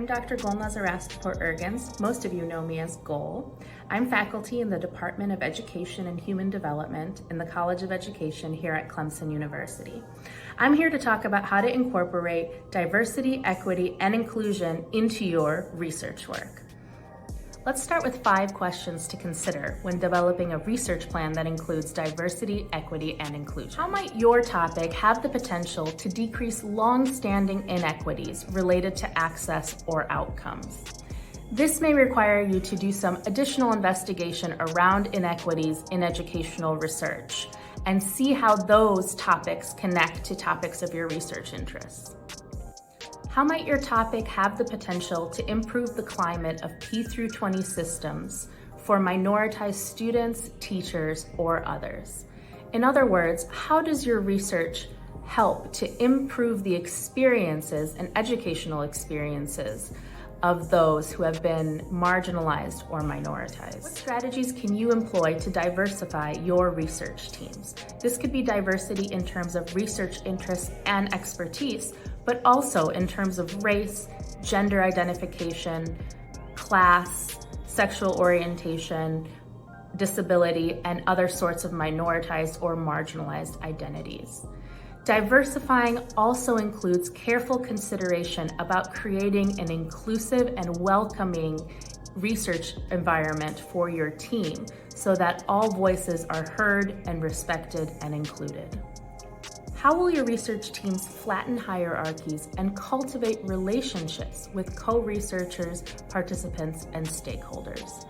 Dr. Golnazar Ergens. Most of you know me as Gol. I'm faculty in the Department of Education and Human Development in the College of Education here at Clemson University. I'm here to talk about how to incorporate diversity, equity, and inclusion into your research work. Let's start with 5 questions to consider when developing a research plan that includes diversity, equity, and inclusion. How might your topic have the potential to decrease long-standing inequities related to access or outcomes? This may require you to do some additional investigation around inequities in educational research and see how those topics connect to topics of your research interests. How might your topic have the potential to improve the climate of P through 20 systems for minoritized students, teachers, or others? In other words, how does your research help to improve the experiences and educational experiences of those who have been marginalized or minoritized? What strategies can you employ to diversify your research teams? This could be diversity in terms of research interests and expertise, but also in terms of race, gender identification, class, sexual orientation, disability, and other sorts of minoritized or marginalized identities. Diversifying also includes careful consideration about creating an inclusive and welcoming research environment for your team so that all voices are heard and respected and included. How will your research teams flatten hierarchies and cultivate relationships with co-researchers, participants, and stakeholders?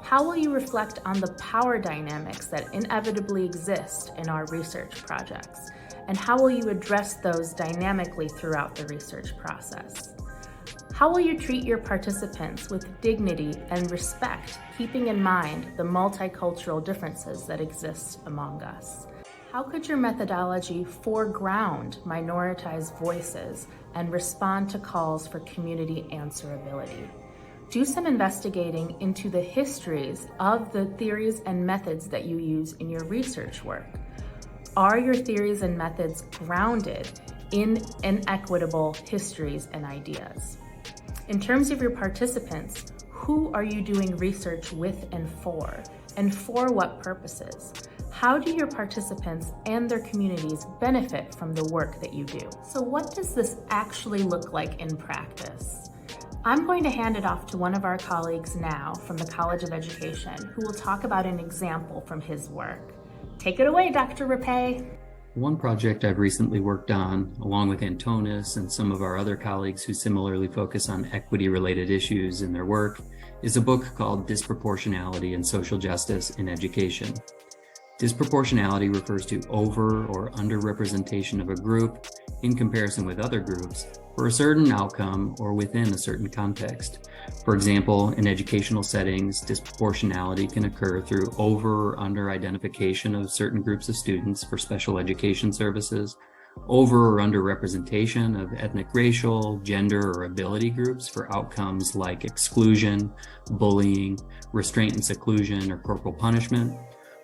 How will you reflect on the power dynamics that inevitably exist in our research projects? And how will you address those dynamically throughout the research process? How will you treat your participants with dignity and respect, keeping in mind the multicultural differences that exist among us? How could your methodology foreground minoritized voices and respond to calls for community answerability? Do some investigating into the histories of the theories and methods that you use in your research work. Are your theories and methods grounded in inequitable histories and ideas? In terms of your participants, who are you doing research with and for what purposes? How do your participants and their communities benefit from the work that you do? So what does this actually look like in practice? I'm going to hand it off to one of our colleagues now from the College of Education who will talk about an example from his work. Take it away, Dr. Rapay. One project I've recently worked on, along with Antonis and some of our other colleagues who similarly focus on equity-related issues in their work, is a book called Disproportionality and Social Justice in Education. Disproportionality refers to over or underrepresentation of a group in comparison with other groups for a certain outcome or within a certain context. For example, in educational settings, disproportionality can occur through over or under identification of certain groups of students for special education services, over or under representation of ethnic, racial, gender, or ability groups for outcomes like exclusion, bullying, restraint and seclusion, or corporal punishment,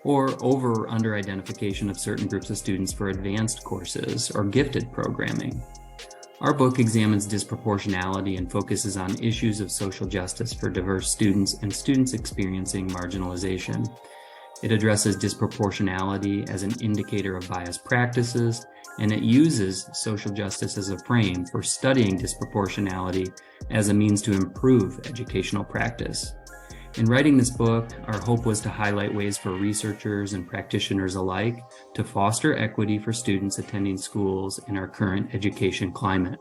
or over or under identification of certain groups of students for advanced courses or gifted programming. Our book examines disproportionality and focuses on issues of social justice for diverse students and students experiencing marginalization. It addresses disproportionality as an indicator of biased practices, and it uses social justice as a frame for studying disproportionality as a means to improve educational practice. In writing this book, our hope was to highlight ways for researchers and practitioners alike to foster equity for students attending schools in our current education climate,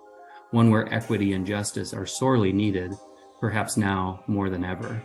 one where equity and justice are sorely needed, perhaps now more than ever.